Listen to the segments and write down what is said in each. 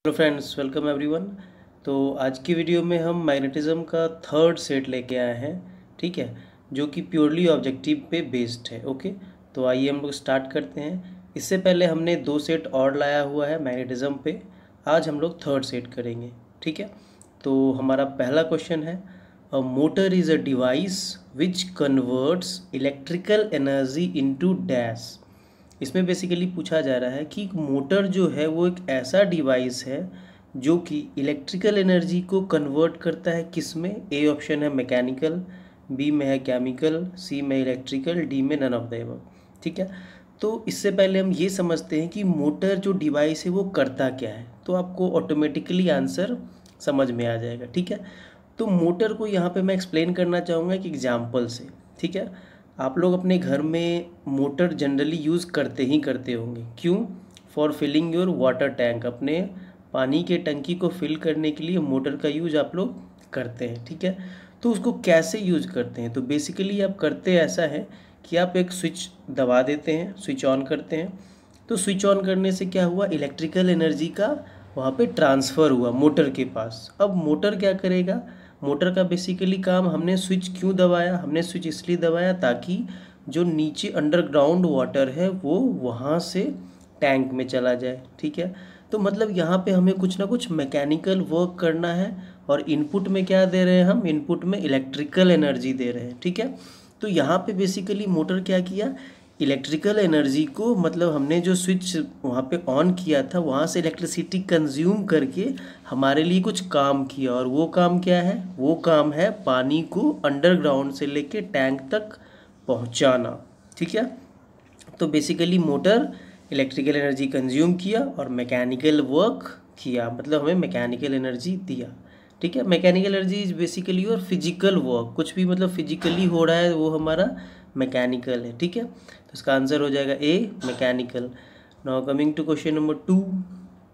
Hello friends, welcome everyone. तो आज की वीडियो में हम मैग्नेटिज्म का थर्ड सेट लेके आए हैं, ठीक है, जो कि प्योरली ऑब्जेक्टिव पे बेस्ड है। ओके, तो आइए हम लोग स्टार्ट करते हैं। इससे पहले हमने दो सेट और लाया हुआ है मैग्नेटिज्म पे, आज हम लोग थर्ड सेट करेंगे, ठीक है। तो हमारा पहला क्वेश्चन है, a motor is a device which converts electrical energy into dash. इसमें बेसिकली पूछा जा रहा है कि मोटर जो है वो एक ऐसा डिवाइस है जो कि इलेक्ट्रिकल एनर्जी को कन्वर्ट करता है। किस में? ए ऑप्शन है मैकेनिकल, बी में है केमिकल, सी में इलेक्ट्रिकल, डी में नन ऑफ द अबव, ठीक है। तो इससे पहले हम ये समझते हैं कि मोटर जो डिवाइस है वो करता क्या है, तो आपको ऑटोमेटिकली आंसर समझ में आ जाएगा, ठीक है। तो मोटर को यहाँ पे मैं एक्सप्लेन करना चाहूँगा एक एग्जाम्पल से, ठीक है। आप लोग अपने घर में मोटर जनरली यूज़ करते ही करते होंगे। क्यों? For filling your water tank, अपने पानी के टंकी को फिल करने के लिए मोटर का यूज आप लोग करते हैं, ठीक है। तो उसको कैसे यूज करते हैं? तो बेसिकली आप करते ऐसा है कि आप एक स्विच दबा देते हैं, स्विच ऑन करते हैं। तो स्विच ऑन करने से क्या हुआ? इलेक्ट्रिकल एनर्जी का वहाँ पे ट्रांसफ़र हुआ मोटर के पास। अब मोटर क्या करेगा? मोटर का बेसिकली काम, हमने स्विच क्यों दबाया? हमने स्विच इसलिए दबाया ताकि जो नीचे अंडरग्राउंड वाटर है वो वहाँ से टैंक में चला जाए, ठीक है। तो मतलब यहाँ पे हमें कुछ ना कुछ मैकेनिकल वर्क करना है, और इनपुट में क्या दे रहे हैं हम? इनपुट में इलेक्ट्रिकल एनर्जी दे रहे हैं, ठीक है। तो यहाँ पे बेसिकली मोटर क्या किया? इलेक्ट्रिकल एनर्जी को, मतलब हमने जो स्विच वहाँ पे ऑन किया था वहाँ से इलेक्ट्रिसिटी कंज्यूम करके हमारे लिए कुछ काम किया। और वो काम क्या है? वो काम है पानी को अंडरग्राउंड से लेके टैंक तक पहुँचाना, ठीक है। तो basically motor electrical energy consume किया और मैकेनिकल वर्क किया, मतलब हमें मैकेनिकल एनर्जी दिया, ठीक है। मैकेनिकल एनर्जी इज बेसिकली और फिजिकल वर्क, कुछ भी मतलब फिजिकली हो रहा है वो हमारा मैकेनिकल है, ठीक है। तो इसका आंसर हो जाएगा A, mechanical. Now coming to question number 2,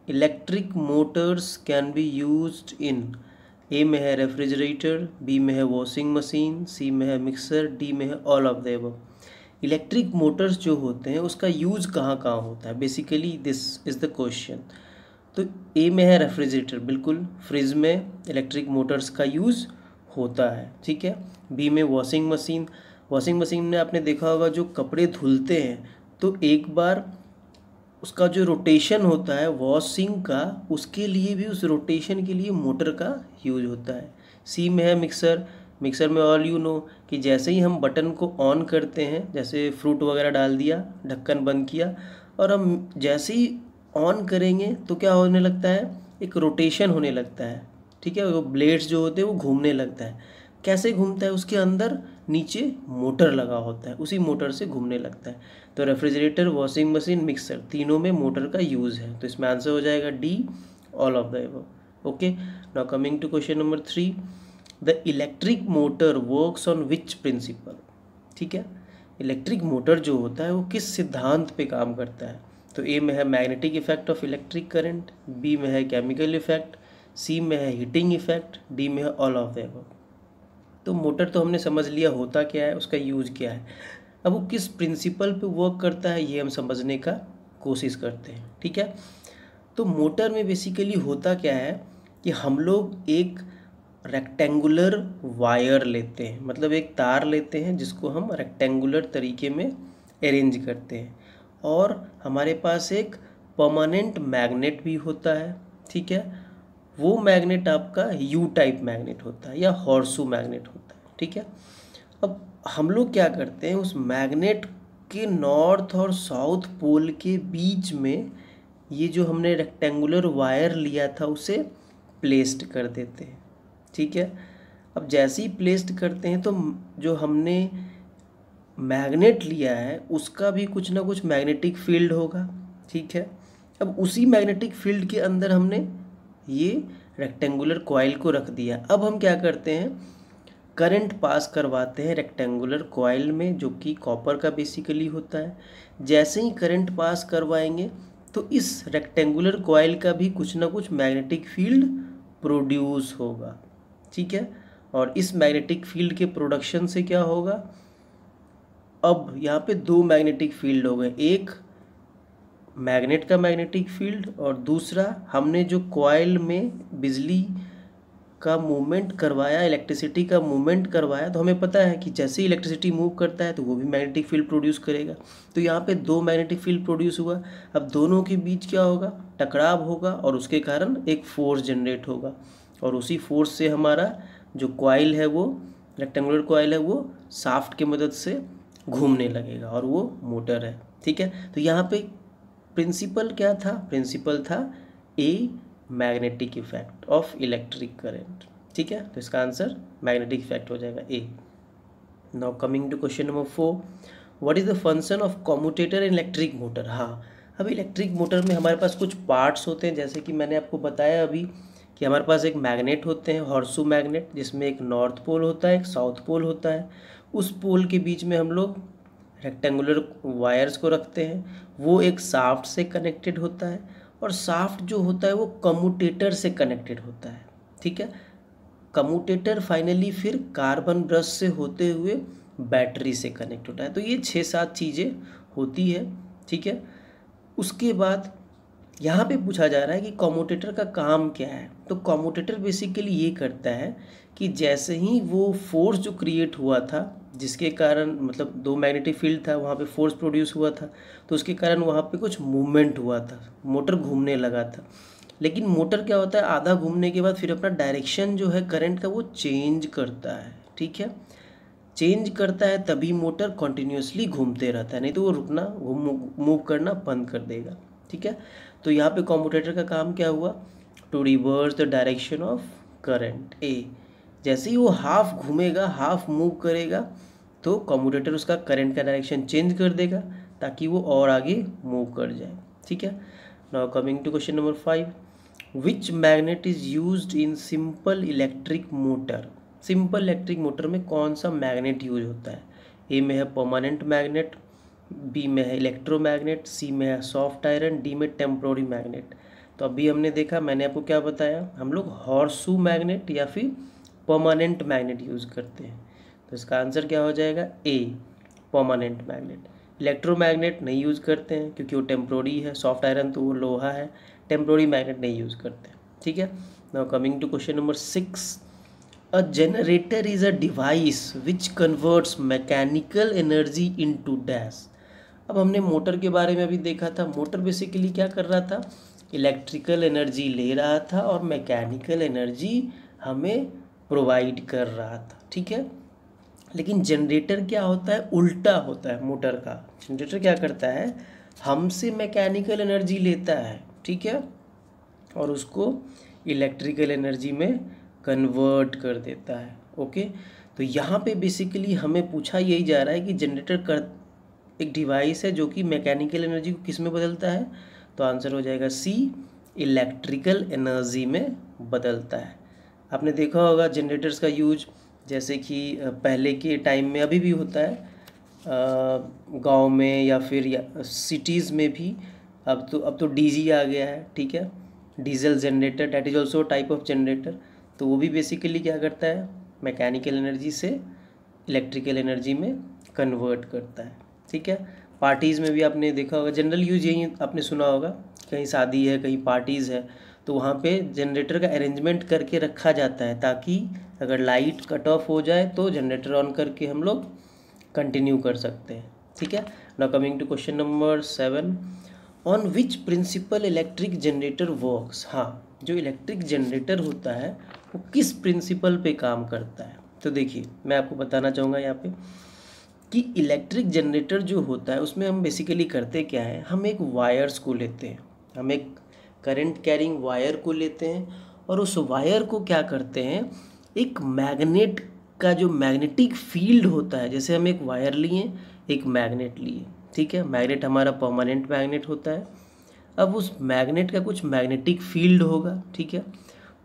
electric motors can be used in. A में है रेफ्रिजरेटर, बी में है वॉशिंग मशीन, सी में है मिक्सर, डी में है all of the above. Electric Motors जो होते हैं उसका यूज़ कहाँ कहाँ होता है? Basically this is the question. तो ए में है रेफ्रिजरेटर, बिल्कुल फ्रिज में इलेक्ट्रिक मोटर्स का यूज़ होता है, ठीक है। बी में वॉशिंग मशीन, वॉशिंग मशीन में आपने देखा होगा जो कपड़े धुलते हैं तो एक बार उसका जो रोटेशन होता है वॉशिंग का, उसके लिए भी, उस रोटेशन के लिए मोटर का यूज होता है। सी में है मिक्सर, मिक्सर में ऑल यू नो कि जैसे ही हम बटन को ऑन करते हैं, जैसे फ्रूट वगैरह डाल दिया, ढक्कन बंद किया, और हम जैसे ही ऑन करेंगे तो क्या होने लगता है? एक रोटेशन होने लगता है, ठीक है। वो ब्लेड्स जो होते हैं वो घूमने लगता है। कैसे घूमता है? उसके अंदर नीचे मोटर लगा होता है, उसी मोटर से घूमने लगता है। तो रेफ्रिजरेटर, वॉशिंग मशीन, मिक्सर, तीनों में मोटर का यूज़ है। तो इसमें आंसर हो जाएगा D, all of the above. Okay, now coming to question number 3, the electric motor works on which principle. ठीक है, इलेक्ट्रिक मोटर जो होता है वो किस सिद्धांत पे काम करता है? तो ए में है magnetic effect of electric current, B में है केमिकल इफेक्ट, सी में है हीटिंग इफेक्ट, डी में है ऑल ऑफ द अबव। तो मोटर तो हमने समझ लिया होता क्या है, उसका यूज क्या है। अब वो किस प्रिंसिपल पे वर्क करता है ये हम समझने का कोशिश करते हैं, ठीक है। तो मोटर में बेसिकली होता क्या है कि हम लोग एक रेक्टेंगुलर वायर लेते हैं, मतलब एक तार लेते हैं जिसको हम रेक्टेंगुलर तरीके में अरेंज करते हैं, और हमारे पास एक परमानेंट मैग्नेट भी होता है, ठीक है। वो मैग्नेट आपका यू टाइप मैग्नेट होता है या हॉर्सू मैग्नेट होता है, ठीक है। अब हम लोग क्या करते हैं, उस मैग्नेट के नॉर्थ और साउथ पोल के बीच में ये जो हमने रेक्टेंगुलर वायर लिया था उसे प्लेस्ड कर देते हैं, ठीक है। अब जैसे ही प्लेस्ड करते हैं तो जो हमने मैग्नेट लिया है उसका भी कुछ ना कुछ मैग्नेटिक फील्ड होगा, ठीक है। अब उसी मैग्नेटिक फील्ड के अंदर हमने ये रेक्टेंगुलर कॉइल को रख दिया। अब हम क्या करते हैं, करंट पास करवाते हैं रेक्टेंगुलर कॉइल में जो कि कॉपर का बेसिकली होता है। जैसे ही करंट पास करवाएंगे तो इस रेक्टेंगुलर कॉइल का भी कुछ ना कुछ मैग्नेटिक फील्ड प्रोड्यूस होगा, ठीक है। और इस मैग्नेटिक फील्ड के प्रोडक्शन से क्या होगा, अब यहाँ पे दो मैग्नेटिक फील्ड हो गए, एक मैग्नेट का मैग्नेटिक फील्ड, और दूसरा हमने जो कॉइल में बिजली का मूवमेंट करवाया, इलेक्ट्रिसिटी का मूवमेंट करवाया, तो हमें पता है कि जैसे ही इलेक्ट्रिसिटी मूव करता है तो वो भी मैग्नेटिक फील्ड प्रोड्यूस करेगा। तो यहाँ पे दो मैग्नेटिक फील्ड प्रोड्यूस हुआ। अब दोनों के बीच क्या होगा, टकराव होगा, और उसके कारण एक फोर्स जनरेट होगा, और उसी फोर्स से हमारा जो कॉइल है, वो रेक्टेंगुलर कॉइल है, वो शाफ्ट की मदद से घूमने लगेगा, और वो मोटर है। ठीक है, तो यहाँ पे प्रिंसिपल क्या था, प्रिंसिपल था a magnetic effect of electric current. ठीक है, तो इसका आंसर मैग्नेटिक इफेक्ट हो जाएगा A. Now coming to question number 4, what is the function of commutator in electric motor. हाँ, अब इलेक्ट्रिक मोटर में हमारे पास कुछ पार्ट्स होते हैं, जैसे कि मैंने आपको बताया अभी कि हमारे पास एक मैग्नेट होते हैं, हॉर्सू मैग्नेट, जिसमें एक नॉर्थ पोल होता है, एक साउथ पोल होता है। उस पोल के बीच में हम लोग रेक्टेंगुलर वायर्स को रखते हैं, वो एक शाफ्ट से कनेक्टेड होता है, और शाफ्ट जो होता है वो कम्यूटेटर से कनेक्टेड होता है। ठीक है, कम्यूटेटर फाइनली फिर कार्बन ब्रश से होते हुए बैटरी से कनेक्ट होता है। तो ये 6-7 चीज़ें होती है। ठीक है, उसके बाद यहाँ पे पूछा जा रहा है कि कम्यूटेटर का काम क्या है। तो कम्यूटेटर बेसिकली ये करता है कि जैसे ही वो फोर्स जो क्रिएट हुआ था, जिसके कारण मतलब दो मैग्नेटिक फील्ड था, वहाँ पे फोर्स प्रोड्यूस हुआ था, तो उसके कारण वहाँ पे कुछ मूवमेंट हुआ था, मोटर घूमने लगा था। लेकिन मोटर क्या होता है, आधा घूमने के बाद फिर अपना डायरेक्शन जो है करंट का वो चेंज करता है। ठीक है, चेंज करता है तभी मोटर कंटिन्यूसली घूमते रहता है, नहीं तो वो रुकना, वो मूव करना बंद कर देगा। ठीक है, तो यहाँ पे कम्यूटेटर का काम क्या हुआ, to reverse the direction of current A. जैसे ही वो हाफ घूमेगा, हाफ मूव करेगा, तो कम्यूटेटर उसका करंट का डायरेक्शन चेंज कर देगा ताकि वो और आगे मूव कर जाए। ठीक है, now coming to question number 5, which magnet is used in simple electric motor. Simple electric motor में कौन सा मैग्नेट यूज होता है। ए में है परमानेंट मैग्नेट, बी में है इलेक्ट्रोमैग्नेट, सी में है सॉफ्ट आयरन, डी में टेम्पोररी मैग्नेट। तो अभी हमने देखा, मैंने आपको क्या बताया, हम लोग हॉर्सू मैग्नेट या फिर परमानेंट मैग्नेट यूज़ करते हैं। तो इसका आंसर क्या हो जाएगा, ए परमानेंट मैग्नेट। इलेक्ट्रोमैग्नेट नहीं यूज़ करते हैं क्योंकि वो टेम्पोररी है, सॉफ्ट आयरन तो वो लोहा है, टेम्पोररी मैग्नेट नहीं यूज़ करते हैं। ठीक है, now coming to question number 6, a generator is a device which converts mechanical energy into dash. अब हमने मोटर के बारे में अभी देखा था, मोटर बेसिकली क्या कर रहा था, इलेक्ट्रिकल एनर्जी ले रहा था और मैकेनिकल एनर्जी हमें प्रोवाइड कर रहा था। ठीक है, लेकिन जनरेटर क्या होता है, उल्टा होता है मोटर का। जनरेटर क्या करता है, हमसे मैकेनिकल एनर्जी लेता है, ठीक है, और उसको इलेक्ट्रिकल एनर्जी में कन्वर्ट कर देता है। ओके, तो यहाँ पे बेसिकली हमें पूछा यही जा रहा है कि जनरेटर कर एक डिवाइस है जो कि मैकेनिकल एनर्जी को किस में बदलता है। तो आंसर हो जाएगा सी, इलेक्ट्रिकल एनर्जी में बदलता है। आपने देखा होगा जनरेटर्स का यूज, जैसे कि पहले के टाइम में अभी भी होता है, गांव में या फिर सिटीज़ में भी। अब तो डीजी आ गया है। ठीक है, diesel generator, that is also type of generator. तो वो भी बेसिकली क्या करता है, मैकेनिकल एनर्जी से इलेक्ट्रिकल एनर्जी में कन्वर्ट करता है। ठीक है, पार्टीज़ में भी आपने देखा होगा, जनरल यूज यही आपने सुना होगा, कहीं शादी है, कहीं पार्टीज़ है, तो वहाँ पे जनरेटर का अरेंजमेंट करके रखा जाता है ताकि अगर लाइट कट ऑफ हो जाए तो जनरेटर ऑन करके हम लोग कंटिन्यू कर सकते हैं। ठीक है, now coming to question number 7, on which principle electric generator works. हाँ, जो इलेक्ट्रिक जनरेटर होता है वो किस प्रिंसिपल पे काम करता है। तो देखिए, मैं आपको बताना चाहूँगा यहाँ पे कि इलेक्ट्रिक जनरेटर जो होता है उसमें हम बेसिकली करते क्या है, हम एक वायर्स को लेते हैं, हम एक करंट कैरिंग वायर को लेते हैं, और उस वायर को क्या करते हैं, एक मैग्नेट का जो मैग्नेटिक फील्ड होता है, जैसे हम एक वायर लिए, एक मैग्नेट लिए, ठीक है, मैग्नेट हमारा परमानेंट मैग्नेट होता है। अब उस मैग्नेट का कुछ मैग्नेटिक फील्ड होगा, ठीक है,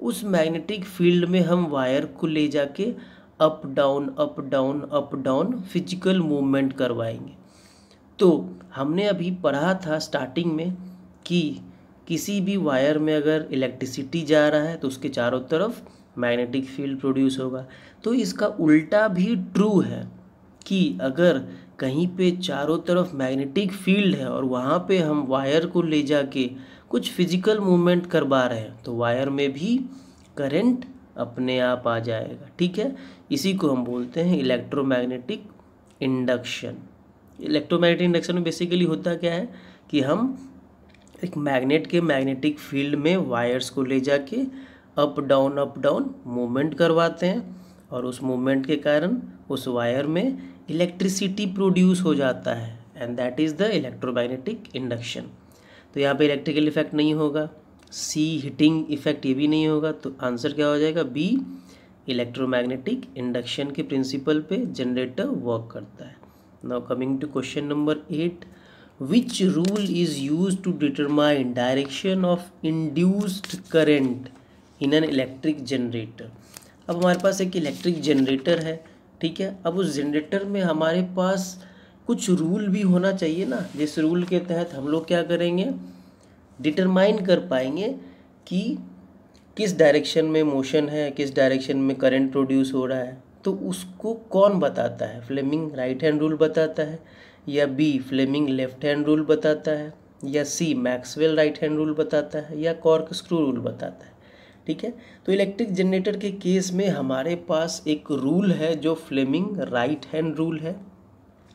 उस मैग्नेटिक फील्ड में हम वायर को ले जाके up down up down up down physical movement करवाएंगे। तो हमने अभी पढ़ा था स्टार्टिंग में कि किसी भी वायर में अगर इलेक्ट्रिसिटी जा रहा है तो उसके चारों तरफ मैग्नेटिक फील्ड प्रोड्यूस होगा। तो इसका उल्टा भी ट्रू है कि अगर कहीं पे चारों तरफ मैग्नेटिक फील्ड है और वहाँ पे हम वायर को ले जाके कुछ फिजिकल मूवमेंट करवा रहे हैं तो वायर में भी करंट अपने आप आ जाएगा। ठीक है, इसी को हम बोलते हैं इलेक्ट्रोमैग्नेटिक इंडक्शन। इलेक्ट्रोमैग्नेटिक इंडक्शन में बेसिकली होता क्या है कि हम एक मैग्नेट के मैग्नेटिक फील्ड में वायर्स को ले जाके अप डाउन मूवमेंट करवाते हैं और उस मूवमेंट के कारण उस वायर में इलेक्ट्रिसिटी प्रोड्यूस हो जाता है and that is the electromagnetic induction. तो यहाँ पे इलेक्ट्रिकल इफेक्ट नहीं होगा, सी हीटिंग इफेक्ट ये भी नहीं होगा, तो आंसर क्या हो जाएगा बी, इलेक्ट्रोमैग्नेटिक इंडक्शन के प्रिंसिपल पे जनरेटर वर्क करता है। Now coming to question number 8, which rule is use to determine direction of induced current in an electric generator. अब हमारे पास एक इलेक्ट्रिक जनरेटर है, ठीक है। अब उस जनरेटर में हमारे पास कुछ रूल भी होना चाहिए ना, जिस रूल के तहत हम लोग क्या करेंगे, डिटरमाइन कर पाएंगे कि किस डायरेक्शन में मोशन है, किस डायरेक्शन में करंट प्रोड्यूस हो रहा है। तो उसको कौन बताता है, फ्लेमिंग राइट हैंड रूल बताता है, या B Fleming left hand rule बताता है, या C Maxwell right hand rule बताता है, या कॉर्कस्क्रू रूल बताता है। ठीक है, तो इलेक्ट्रिक जनरेटर के केस में हमारे पास एक रूल है जो फ्लेमिंग राइट हैंड रूल है,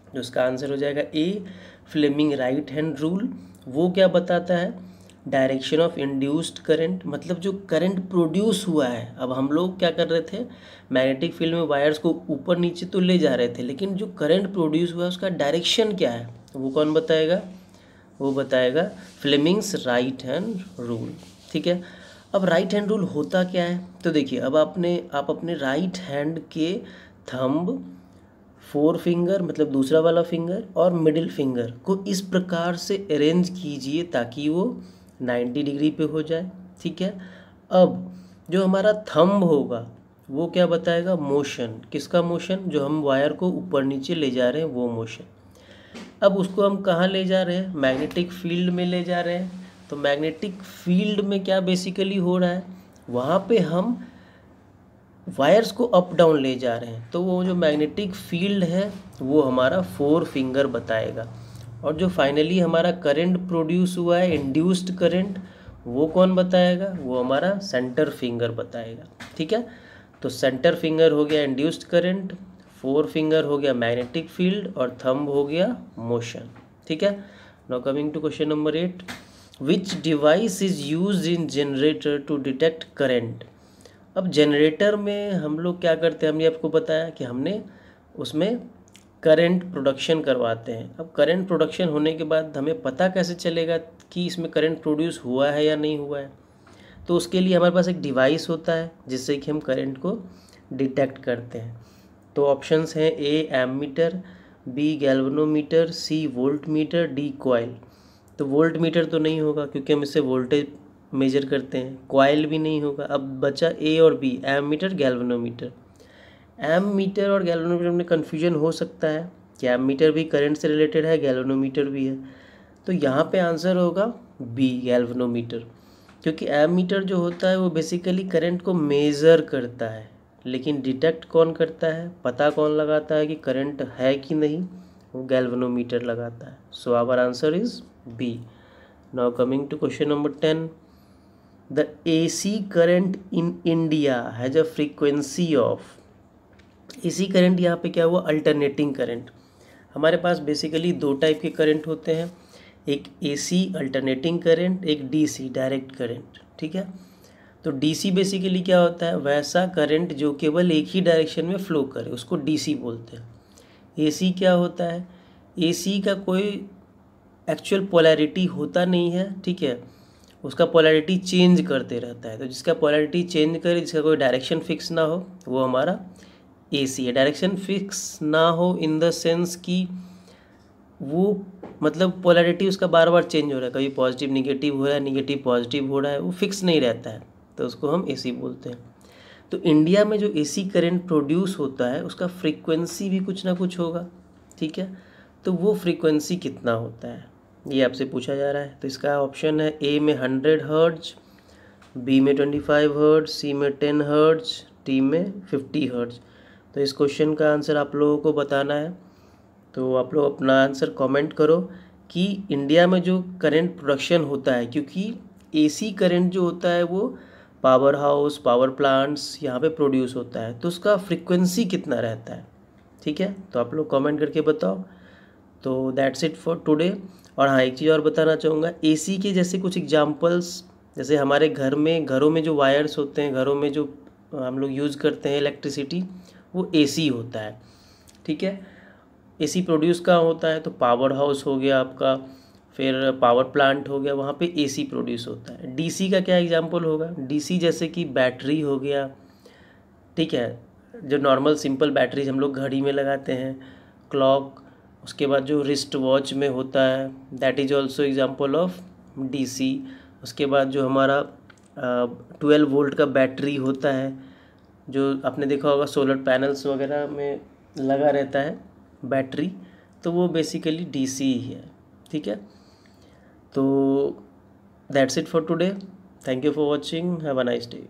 जिसका आंसर हो जाएगा ए, फ्लेमिंग राइट हैंड रूल। वो क्या बताता है, डायरेक्शन ऑफ इंड्यूस्ड करंट, मतलब जो करंट प्रोड्यूस हुआ है। अब हम लोग क्या कर रहे थे, मैग्नेटिक फील्ड में वायर्स को ऊपर नीचे तो ले जा रहे थे, लेकिन जो करंट प्रोड्यूस हुआ है उसका डायरेक्शन क्या है, वो कौन बताएगा, वो बताएगा फ्लेमिंग्स राइट हैंड रूल। ठीक है, अब राइट हैंड रूल होता क्या है, तो देखिए अब आप अपने राइट हैंड के थंब, फोर फिंगर मतलब दूसरा वाला फिंगर और मिडिल फिंगर को इस प्रकार से अरेंज कीजिए ताकि वो 90 डिग्री पे हो जाए। ठीक है, अब जो हमारा थंब होगा वो क्या बताएगा, मोशन, किसका मोशन, जो हम वायर को ऊपर नीचे ले जा रहे हैं वो मोशन। अब उसको हम कहाँ ले जा रहे हैं, मैग्नेटिक फील्ड में ले जा रहे हैं। तो मैग्नेटिक फील्ड में क्या बेसिकली हो रहा है, वहाँ पे हम वायर्स को अप डाउन ले जा रहे हैं, तो वो जो मैग्नेटिक फील्ड है वो हमारा फोर फिंगर बताएगा। और जो फाइनली हमारा करंट प्रोड्यूस हुआ है, इंड्यूस्ड करंट, वो कौन बताएगा, वो हमारा सेंटर फिंगर बताएगा। ठीक है, तो सेंटर फिंगर हो गया इंड्यूस्ड करंट, फोर फिंगर हो गया मैग्नेटिक फील्ड और थंब हो गया मोशन। ठीक है, now coming to question number 8, which device is used in generator to detect current. अब जनरेटर में हम लोग क्या करते हैं, हमने आपको बताया कि हमने उसमें करंट प्रोडक्शन करवाते हैं। अब करंट प्रोडक्शन होने के बाद हमें पता कैसे चलेगा कि इसमें करंट प्रोड्यूस हुआ है या नहीं हुआ है, तो उसके लिए हमारे पास एक डिवाइस होता है जिससे कि हम करंट को डिटेक्ट करते हैं। तो ऑप्शंस हैं A ammeter, B galvanometer, C voltmeter, D coil. तो वोल्ट मीटर तो नहीं होगा क्योंकि हम इससे वोल्टेज मेजर करते हैं, कॉइल भी नहीं होगा। अब बचा ए और बी, एमीटर गैल्वेनोमीटर। एमीटर और गैल्वेनोमीटर में कन्फ्यूजन हो सकता है कि एमीटर भी करंट से रिलेटेड है, गैल्वेनोमीटर भी है, तो यहाँ पे आंसर होगा बी गैल्वेनोमीटर, क्योंकि एमीटर जो होता है वो बेसिकली करंट को मेज़र करता है, लेकिन डिटेक्ट कौन करता है, पता कौन लगाता है कि करंट है कि नहीं, वो गैल्वेनोमीटर लगाता है। So our answer is B. Now coming to question number 10, the AC current in India has a frequency of. AC current यहाँ पे क्या हुआ, अल्टरनेटिंग करंट। हमारे पास बेसिकली दो टाइप के करंट होते हैं, एक AC अल्टरनेटिंग करंट, एक DC डायरेक्ट करंट। ठीक है, तो DC बेसिकली क्या होता है, वैसा करंट जो केवल एक ही डायरेक्शन में फ्लो करे उसको DC बोलते हैं। AC क्या होता है, AC का कोई एक्चुअल पोलैरिटी होता नहीं है, ठीक है, उसका पोलैरिटी चेंज करते रहता है। तो जिसका पोलैरिटी चेंज करे, जिसका कोई डायरेक्शन फिक्स ना हो, वो हमारा AC है। डायरेक्शन फिक्स ना हो इन द सेंस कि वो मतलब पोलैरिटी उसका बार बार चेंज हो रहा है, कभी पॉजिटिव निगेटिव हो रहा है, निगेटिव पॉजिटिव हो रहा है, वो फिक्स नहीं रहता है, तो उसको हम AC बोलते हैं। तो इंडिया में जो AC करंट प्रोड्यूस होता है उसका फ्रीक्वेंसी भी कुछ ना कुछ होगा। ठीक है, तो वो फ्रीक्वेंसी कितना होता है ये आपसे पूछा जा रहा है। तो इसका ऑप्शन है ए में 100 हर्ट्ज, बी में 25 हर्ट्ज, सी में 10 हर्ट्ज, डी में 50 हर्ट्ज। तो इस क्वेश्चन का आंसर आप लोगों को बताना है। तो आप लोग अपना आंसर कमेंट करो कि इंडिया में जो करंट प्रोडक्शन होता है, क्योंकि एसी करंट जो होता है वो पावर हाउस, पावर प्लांट्स यहाँ पे प्रोड्यूस होता है, तो उसका फ्रीक्वेंसी कितना रहता है। ठीक है, तो आप लोग कमेंट करके बताओ। तो दैट्स इट फॉर टुडे। और हाँ, एक चीज़ और बताना चाहूँगा, एसी के जैसे कुछ एग्जांपल्स, जैसे हमारे घरों में जो वायर्स होते हैं, घरों में जो हम लोग यूज़ करते हैं इलेक्ट्रिसिटी, वो एसी होता है। ठीक है, एसी प्रोड्यूस कहाँ होता है, तो पावर हाउस हो गया आपका, फिर पावर प्लांट हो गया, वहाँ पे एसी प्रोड्यूस होता है। डीसी का क्या एग्जांपल होगा, डीसी जैसे कि बैटरी हो गया। ठीक है, जो नॉर्मल सिंपल बैटरीज हम लोग घड़ी में लगाते हैं, क्लॉक, उसके बाद जो रिस्ट वॉच में होता है, that is also example of DC. उसके बाद जो हमारा 12 वोल्ट का बैटरी होता है, जो आपने देखा होगा सोलर पैनल्स वगैरह में लगा रहता है बैटरी, तो वो बेसिकली डीसी ही है। ठीक है, तो that's it for today. Thank you for watching, have a nice day.